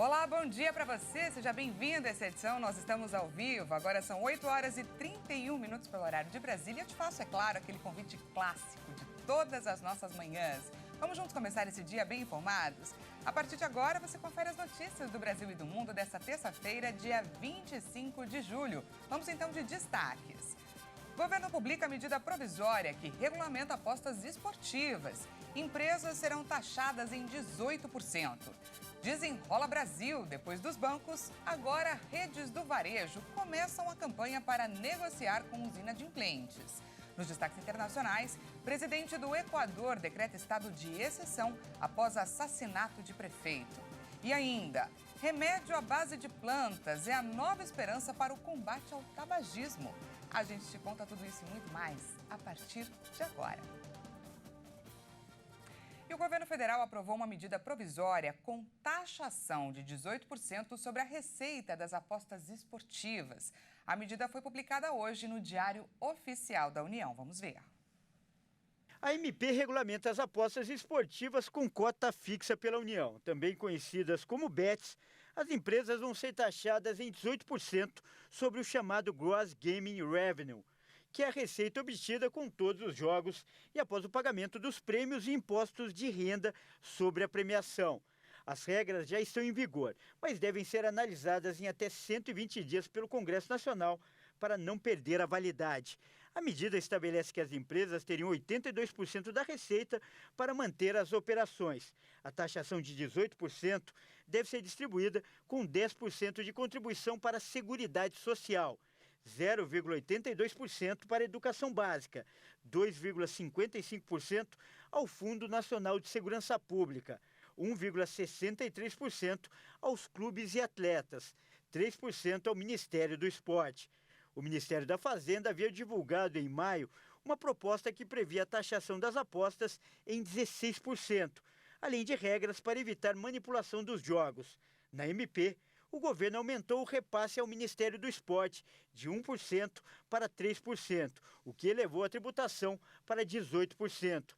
Olá, bom dia para você, seja bem-vindo a essa edição. Nós estamos ao vivo, agora são 8 horas e 31 minutos pelo horário de Brasília. Eu te faço, é claro, aquele convite clássico de todas as nossas manhãs. Vamos juntos começar esse dia bem informados? A partir de agora, você confere as notícias do Brasil e do mundo desta terça-feira, dia 25 de julho. Vamos então de destaques. Governo publica medida provisória que regulamenta apostas esportivas. Empresas serão taxadas em 18%. Desenrola Brasil, depois dos bancos, agora redes do varejo começam a campanha para negociar com os inadimplentes. Nos destaques internacionais, presidente do Equador decreta estado de exceção após assassinato de prefeito. E ainda, remédio à base de plantas é a nova esperança para o combate ao tabagismo. A gente te conta tudo isso e muito mais a partir de agora. E o governo federal aprovou uma medida provisória com taxação de 18% sobre a receita das apostas esportivas. A medida foi publicada hoje no Diário Oficial da União. Vamos ver. A MP regulamenta as apostas esportivas com cota fixa pela União, também conhecidas como bets. As empresas vão ser taxadas em 18% sobre o chamado Gross Gaming Revenue, que é a receita obtida com todos os jogos e após o pagamento dos prêmios e impostos de renda sobre a premiação. As regras já estão em vigor, mas devem ser analisadas em até 120 dias pelo Congresso Nacional para não perder a validade. A medida estabelece que as empresas teriam 82% da receita para manter as operações. A taxação de 18% deve ser distribuída com 10% de contribuição para a Seguridade Social, 0,82% para a educação básica, 2,55% ao Fundo Nacional de Segurança Pública, 1,63% aos clubes e atletas, 3% ao Ministério do Esporte. O Ministério da Fazenda havia divulgado em maio uma proposta que previa a taxação das apostas em 16%, além de regras para evitar manipulação dos jogos. Na MP, o governo aumentou o repasse ao Ministério do Esporte de 1% para 3%, o que elevou a tributação para 18%.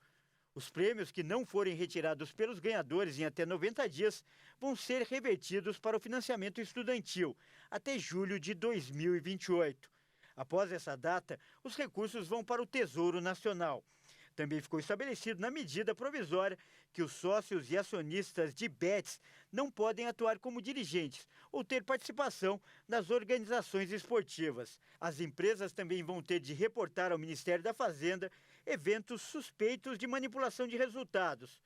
Os prêmios que não forem retirados pelos ganhadores em até 90 dias vão ser revertidos para o financiamento estudantil até julho de 2028. Após essa data, os recursos vão para o Tesouro Nacional. Também ficou estabelecido na medida provisória que os sócios e acionistas de bets não podem atuar como dirigentes ou ter participação nas organizações esportivas. As empresas também vão ter de reportar ao Ministério da Fazenda eventos suspeitos de manipulação de resultados.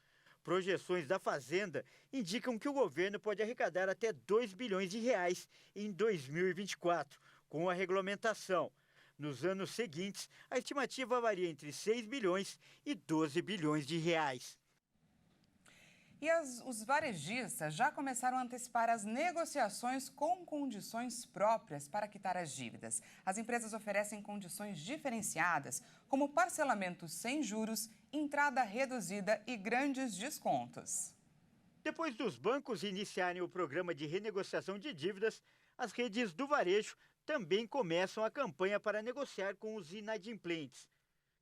Projeções da Fazenda indicam que o governo pode arrecadar até 2 bilhões de reais em 2024, com a regulamentação. Nos anos seguintes, a estimativa varia entre 6 bilhões e 12 bilhões de reais. E os varejistas já começaram a antecipar as negociações com condições próprias para quitar as dívidas. As empresas oferecem condições diferenciadas, como parcelamento sem juros, entrada reduzida e grandes descontos. Depois dos bancos iniciarem o programa de renegociação de dívidas, as redes do varejo também começam a campanha para negociar com os inadimplentes.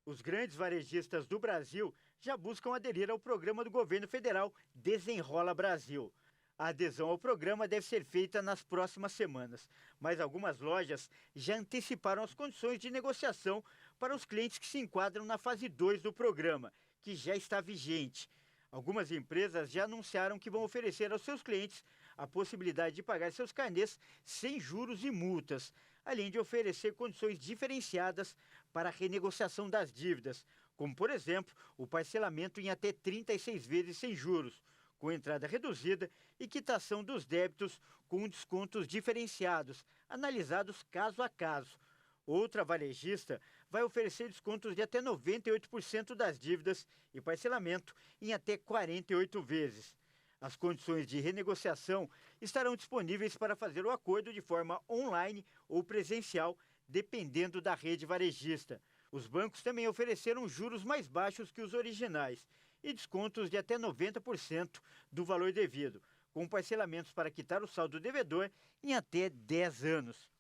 Os grandes varejistas do Brasil já buscam aderir ao programa do governo federal Desenrola Brasil. A adesão ao programa deve ser feita nas próximas semanas, mas algumas lojas já anteciparam as condições de negociação para os clientes que se enquadram na fase 2 do programa, que já está vigente. Algumas empresas já anunciaram que vão oferecer aos seus clientes a possibilidade de pagar seus carnês sem juros e multas, além de oferecer condições diferenciadas para a renegociação das dívidas, como, por exemplo, o parcelamento em até 36 vezes sem juros, com entrada reduzida e quitação dos débitos com descontos diferenciados, analisados caso a caso. Outra varejista vai oferecer descontos de até 98% das dívidas e parcelamento em até 48 vezes. As condições de renegociação estarão disponíveis para fazer o acordo de forma online ou presencial, dependendo da rede varejista. Os bancos também ofereceram juros mais baixos que os originais e descontos de até 90% do valor devido, com parcelamentos para quitar o saldo devedor em até 10 anos.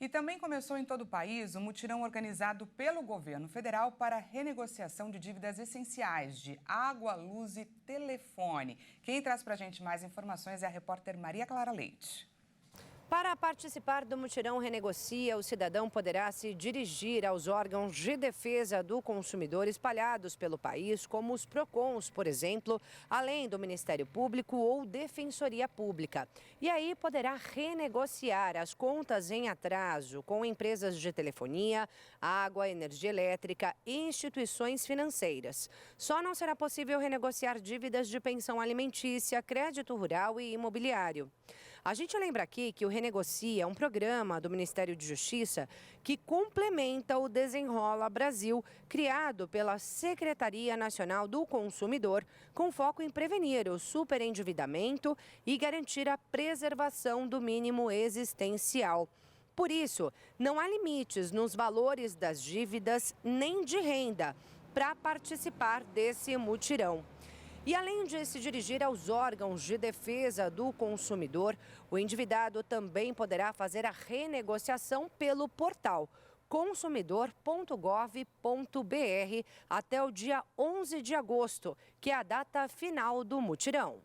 E também começou em todo o país um mutirão organizado pelo governo federal para renegociação de dívidas essenciais de água, luz e telefone. Quem traz para a gente mais informações é a repórter Maria Clara Leite. Para participar do mutirão Renegocia, o cidadão poderá se dirigir aos órgãos de defesa do consumidor espalhados pelo país, como os PROCONs, por exemplo, além do Ministério Público ou Defensoria Pública. E aí poderá renegociar as contas em atraso com empresas de telefonia, água, energia elétrica e instituições financeiras. Só não será possível renegociar dívidas de pensão alimentícia, crédito rural e imobiliário. A gente lembra aqui que o Renegocia é um programa do Ministério de Justiça que complementa o Desenrola Brasil, criado pela Secretaria Nacional do Consumidor, com foco em prevenir o superendividamento e garantir a preservação do mínimo existencial. Por isso, não há limites nos valores das dívidas nem de renda para participar desse mutirão. E além de se dirigir aos órgãos de defesa do consumidor, o endividado também poderá fazer a renegociação pelo portal consumidor.gov.br até o dia 11 de agosto, que é a data final do mutirão.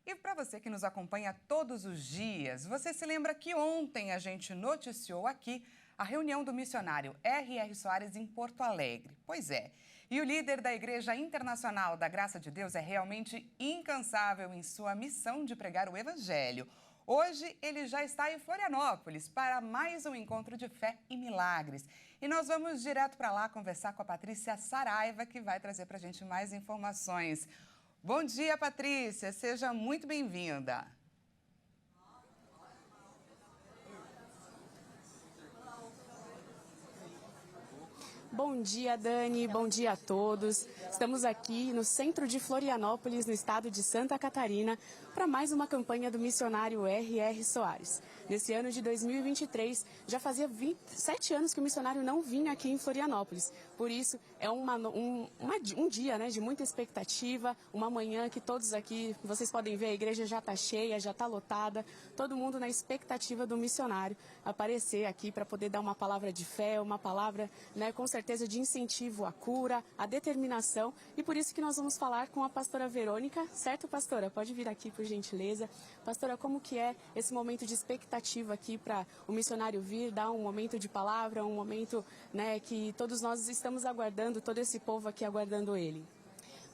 E para você que nos acompanha todos os dias, você se lembra que ontem a gente noticiou aqui a reunião do missionário R.R. Soares em Porto Alegre. Pois é. E o líder da Igreja Internacional da Graça de Deus é realmente incansável em sua missão de pregar o Evangelho. Hoje, ele já está em Florianópolis para mais um encontro de fé e milagres. E nós vamos direto para lá conversar com a Patrícia Saraiva, que vai trazer para a gente mais informações. Bom dia, Patrícia. Seja muito bem-vinda. Bom dia, Dani. Bom dia a todos. Estamos aqui no centro de Florianópolis, no estado de Santa Catarina, para mais uma campanha do missionário R.R. Soares. Nesse ano de 2023, já fazia 27 anos que o missionário não vinha aqui em Florianópolis. Por isso, é um dia, né, de muita expectativa, uma manhã que todos aqui, vocês podem ver, a igreja já está cheia, já está lotada, todo mundo na expectativa do missionário aparecer aqui para poder dar uma palavra de fé, uma palavra, né, com certeza de incentivo à cura, à determinação. E por isso que nós vamos falar com a pastora Verônica, certo, pastora? Pode vir aqui, por gentileza. Pastora, como que é esse momento de expectativa aqui para o missionário vir, dar um momento de palavra, um momento, né, que todos nós estamos aguardando, todo esse povo aqui aguardando ele?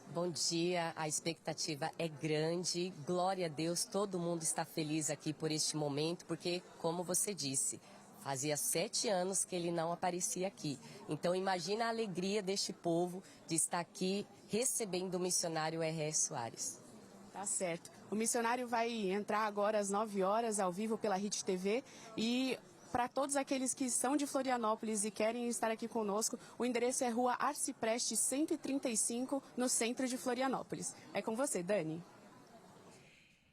Bom dia, a expectativa é grande, glória a Deus, todo mundo está feliz aqui por este momento, porque, como você disse, fazia 7 anos que ele não aparecia aqui. Então, imagina a alegria deste povo de estar aqui recebendo o missionário R.R. Soares. Tá certo. O missionário vai entrar agora às 9 horas, ao vivo pela RIT TV, e para todos aqueles que são de Florianópolis e querem estar aqui conosco, o endereço é Rua Arcipreste 135, no centro de Florianópolis. É com você, Dani.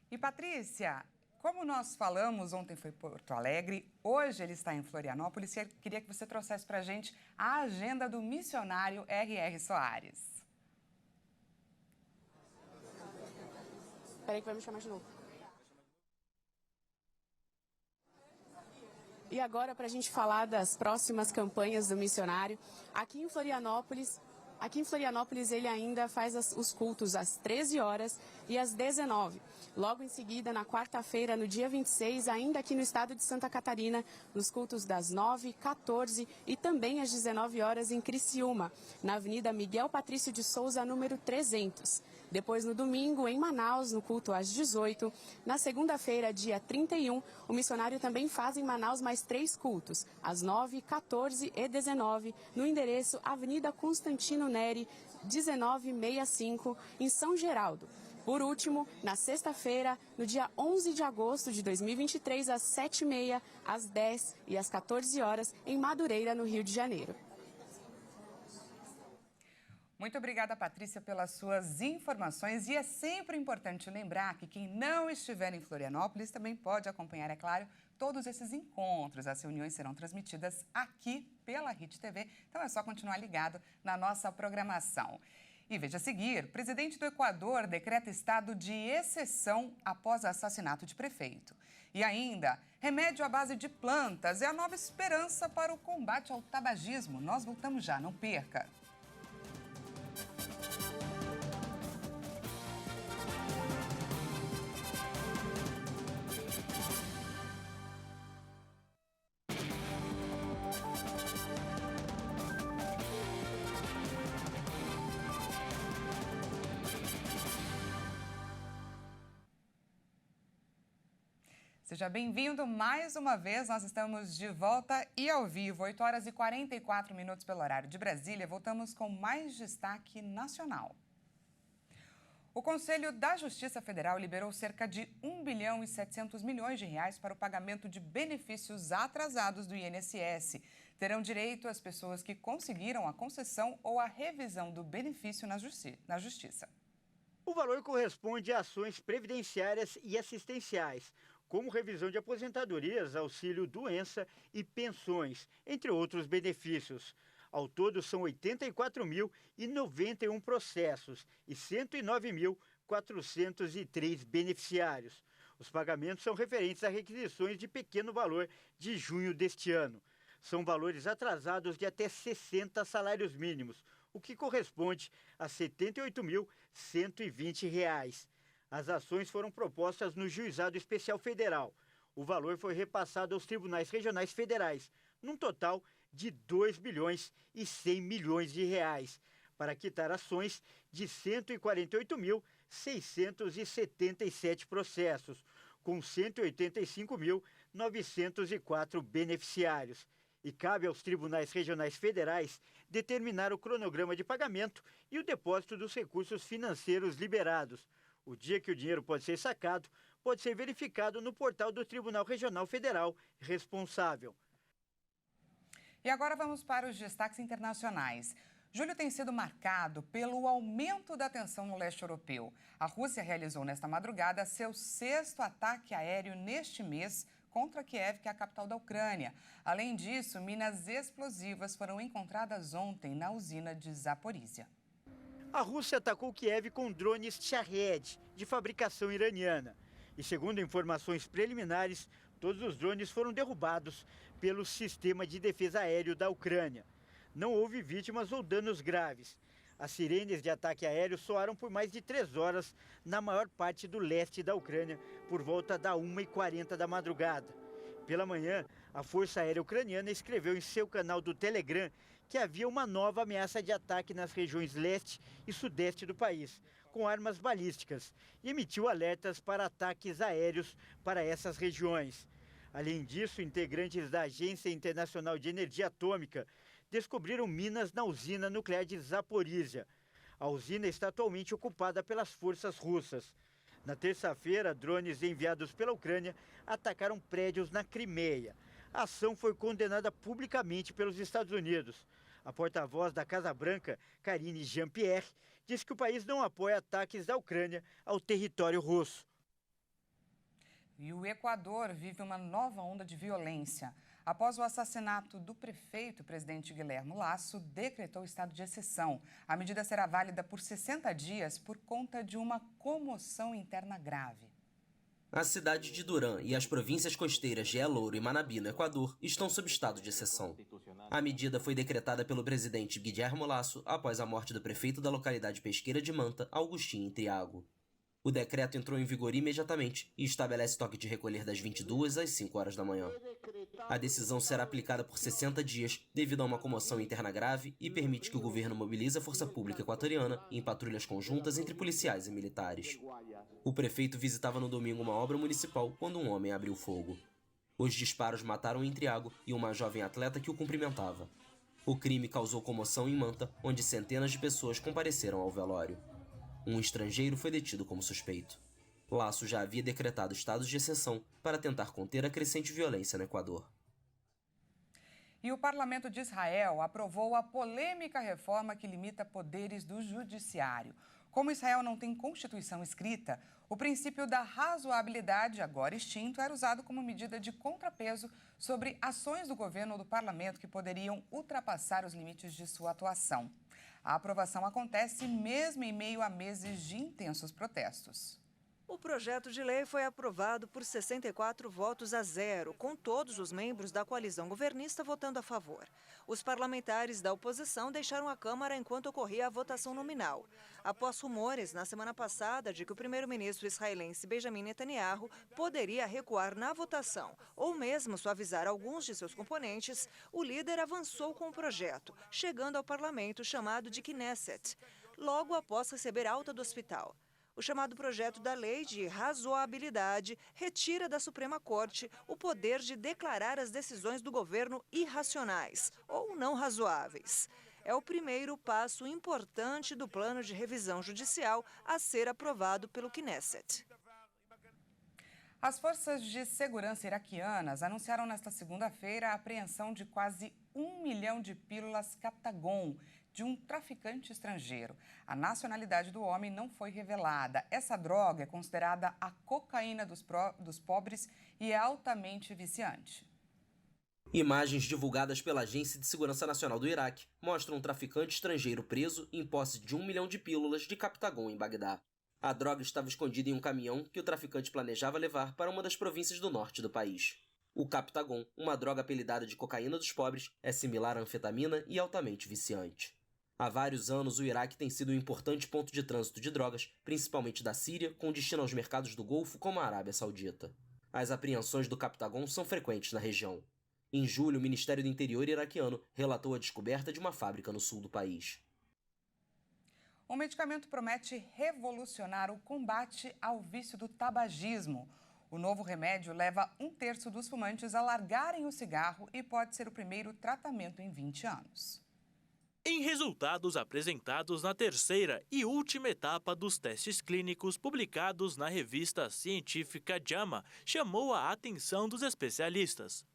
E Patrícia, como nós falamos, ontem foi Porto Alegre, hoje ele está em Florianópolis, e eu queria que você trouxesse para a gente a agenda do missionário R.R. Soares. Espera aí que vai me chamar de novo. E agora, para a gente falar das próximas campanhas do missionário, aqui em Florianópolis ele ainda faz os cultos às 13 horas e às 19. Logo em seguida, na quarta-feira, no dia 26, ainda aqui no estado de Santa Catarina, nos cultos das 9, 14 e também às 19 horas em Criciúma, na Avenida Miguel Patrício de Souza, número 300. Depois, no domingo, em Manaus, no culto às 18. Na segunda-feira, dia 31, o missionário também faz em Manaus mais 3 cultos, às 9, 14 e 19, no endereço Avenida Constantino Neri, 1965, em São Geraldo. Por último, na sexta-feira, no dia 11 de agosto de 2023, às 7h30, às 10 e às 14 horas, em Madureira, no Rio de Janeiro. Muito obrigada, Patrícia, pelas suas informações. E é sempre importante lembrar que quem não estiver em Florianópolis também pode acompanhar, é claro, todos esses encontros. As reuniões serão transmitidas aqui pela RIT TV, então é só continuar ligado na nossa programação. E veja a seguir, o presidente do Equador decreta estado de exceção após assassinato de prefeito. E ainda, remédio à base de plantas é a nova esperança para o combate ao tabagismo. Nós voltamos já, não perca! Seja bem-vindo mais uma vez, nós estamos de volta e ao vivo, 8 horas e 44 minutos pelo horário de Brasília. Voltamos com mais destaque nacional. O Conselho da Justiça Federal liberou cerca de 1 bilhão e 700 milhões de reais para o pagamento de benefícios atrasados do INSS. Terão direito as pessoas que conseguiram a concessão ou a revisão do benefício na Justiça. O valor corresponde a ações previdenciárias e assistenciais, como revisão de aposentadorias, auxílio-doença e pensões, entre outros benefícios. Ao todo, são 84.091 processos e 109.403 beneficiários. Os pagamentos são referentes a requisições de pequeno valor de junho deste ano. São valores atrasados de até 60 salários mínimos, o que corresponde a R$ 78.120. As ações foram propostas no Juizado Especial Federal. O valor foi repassado aos tribunais regionais federais, num total de 2 bilhões e 100 milhões de reais, para quitar ações de 148.677 processos, com 185.904 beneficiários. E cabe aos tribunais regionais federais determinar o cronograma de pagamento e o depósito dos recursos financeiros liberados. O dia que o dinheiro pode ser sacado pode ser verificado no portal do Tribunal Regional Federal responsável. E agora vamos para os destaques internacionais. Julho tem sido marcado pelo aumento da tensão no leste europeu. A Rússia realizou nesta madrugada seu 6º ataque aéreo neste mês contra Kiev, que é a capital da Ucrânia. Além disso, minas explosivas foram encontradas ontem na usina de Zaporizhia. A Rússia atacou Kiev com drones Shahed, de fabricação iraniana. E segundo informações preliminares, todos os drones foram derrubados pelo sistema de defesa aéreo da Ucrânia. Não houve vítimas ou danos graves. As sirenes de ataque aéreo soaram por mais de 3 horas na maior parte do leste da Ucrânia, por volta da 1h40 da madrugada. Pela manhã, a Força Aérea Ucraniana escreveu em seu canal do Telegram que havia uma nova ameaça de ataque nas regiões leste e sudeste do país, com armas balísticas, e emitiu alertas para ataques aéreos para essas regiões. Além disso, integrantes da Agência Internacional de Energia Atômica descobriram minas na usina nuclear de Zaporizhia. A usina está atualmente ocupada pelas forças russas. Na terça-feira, drones enviados pela Ucrânia atacaram prédios na Crimeia. A ação foi condenada publicamente pelos Estados Unidos. A porta-voz da Casa Branca, Karine Jean-Pierre, disse que o país não apoia ataques da Ucrânia ao território russo. E o Equador vive uma nova onda de violência. Após o assassinato do prefeito, o presidente Guilherme Lasso decretou estado de exceção. A medida será válida por 60 dias por conta de uma comoção interna grave. A cidade de Durán e as províncias costeiras de El Oro e Manabí, no Equador, estão sob estado de exceção. A medida foi decretada pelo presidente Guilherme Lasso após a morte do prefeito da localidade pesqueira de Manta, Agustín Triago. O decreto entrou em vigor imediatamente e estabelece toque de recolher das 22 às 5 horas da manhã. A decisão será aplicada por 60 dias devido a uma comoção interna grave e permite que o governo mobilize a força pública equatoriana em patrulhas conjuntas entre policiais e militares. O prefeito visitava no domingo uma obra municipal quando um homem abriu fogo. Os disparos mataram um Triago e uma jovem atleta que o cumprimentava. O crime causou comoção em Manta, onde centenas de pessoas compareceram ao velório. Um estrangeiro foi detido como suspeito. Lasso já havia decretado estados de exceção para tentar conter a crescente violência no Equador. E o Parlamento de Israel aprovou a polêmica reforma que limita poderes do judiciário. Como Israel não tem constituição escrita, o princípio da razoabilidade, agora extinto, era usado como medida de contrapeso sobre ações do governo ou do parlamento que poderiam ultrapassar os limites de sua atuação. A aprovação acontece mesmo em meio a meses de intensos protestos. O projeto de lei foi aprovado por 64 votos a 0, com todos os membros da coalizão governista votando a favor. Os parlamentares da oposição deixaram a Câmara enquanto ocorria a votação nominal. Após rumores na semana passada de que o primeiro-ministro israelense Benjamin Netanyahu poderia recuar na votação ou mesmo suavizar alguns de seus componentes, o líder avançou com o projeto, chegando ao parlamento chamado de Knesset, logo após receber alta do hospital. O chamado projeto da lei de razoabilidade retira da Suprema Corte o poder de declarar as decisões do governo irracionais ou não razoáveis. É o primeiro passo importante do plano de revisão judicial a ser aprovado pelo Knesset. As forças de segurança iraquianas anunciaram nesta segunda-feira a apreensão de quase 1 milhão de pílulas Captagon, de um traficante estrangeiro. A nacionalidade do homem não foi revelada. Essa droga é considerada a cocaína dos pobres e é altamente viciante. Imagens divulgadas pela Agência de Segurança Nacional do Iraque mostram um traficante estrangeiro preso em posse de 1 milhão de pílulas de Captagon em Bagdá. A droga estava escondida em um caminhão que o traficante planejava levar para uma das províncias do norte do país. O Captagon, uma droga apelidada de cocaína dos pobres, é similar à anfetamina e altamente viciante. Há vários anos, o Iraque tem sido um importante ponto de trânsito de drogas, principalmente da Síria, com destino aos mercados do Golfo, como a Arábia Saudita. As apreensões do Captagon são frequentes na região. Em julho, o Ministério do Interior iraquiano relatou a descoberta de uma fábrica no sul do país. O medicamento promete revolucionar o combate ao vício do tabagismo. O novo remédio leva 1/3 dos fumantes a largarem o cigarro e pode ser o primeiro tratamento em 20 anos. Em resultados apresentados na terceira e última etapa dos testes clínicos publicados na revista científica JAMA, chamou a atenção dos especialistas.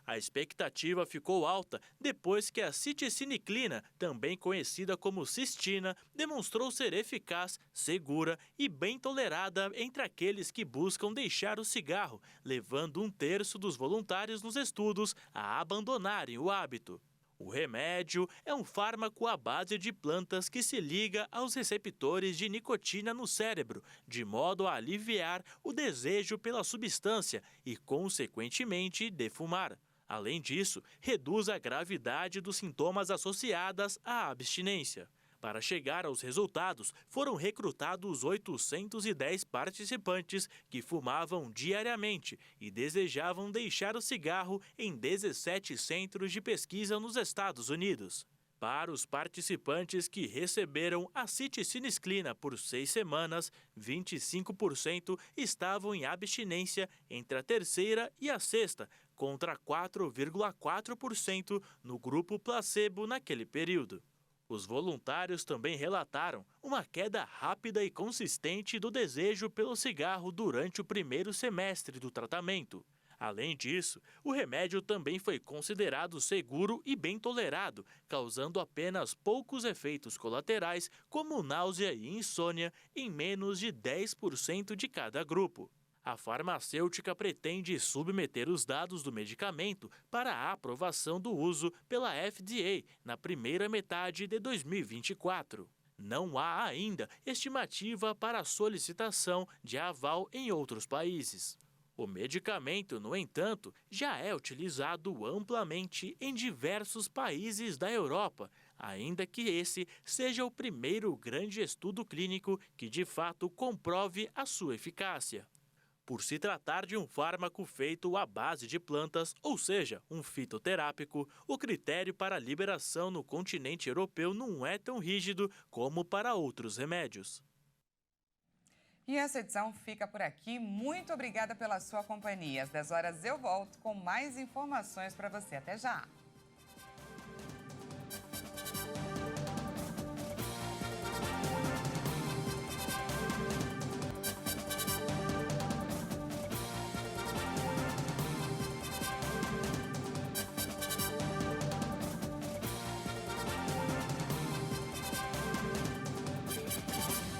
A expectativa ficou alta depois que a citiciniclina, também conhecida como cistina, demonstrou ser eficaz, segura e bem tolerada entre aqueles que buscam deixar o cigarro, levando 1/3 dos voluntários nos estudos a abandonarem o hábito. O remédio é um fármaco à base de plantas que se liga aos receptores de nicotina no cérebro, de modo a aliviar o desejo pela substância e, consequentemente, defumar. Além disso, reduz a gravidade dos sintomas associados à abstinência. Para chegar aos resultados, foram recrutados 810 participantes que fumavam diariamente e desejavam deixar o cigarro em 17 centros de pesquisa nos Estados Unidos. Para os participantes que receberam a citiciniclina por 6 semanas, 25% estavam em abstinência entre a terceira e a sexta, contra 4,4% no grupo placebo naquele período. Os voluntários também relataram uma queda rápida e consistente do desejo pelo cigarro durante o primeiro semestre do tratamento. Além disso, o remédio também foi considerado seguro e bem tolerado, causando apenas poucos efeitos colaterais, como náusea e insônia, em menos de 10% de cada grupo. A farmacêutica pretende submeter os dados do medicamento para a aprovação do uso pela FDA na primeira metade de 2024. Não há ainda estimativa para a solicitação de aval em outros países. O medicamento, no entanto, já é utilizado amplamente em diversos países da Europa, ainda que esse seja o primeiro grande estudo clínico que de fato comprove a sua eficácia. Por se tratar de um fármaco feito à base de plantas, ou seja, um fitoterápico, o critério para liberação no continente europeu não é tão rígido como para outros remédios. E essa edição fica por aqui. Muito obrigada pela sua companhia. Às 10 horas eu volto com mais informações para você. Até já!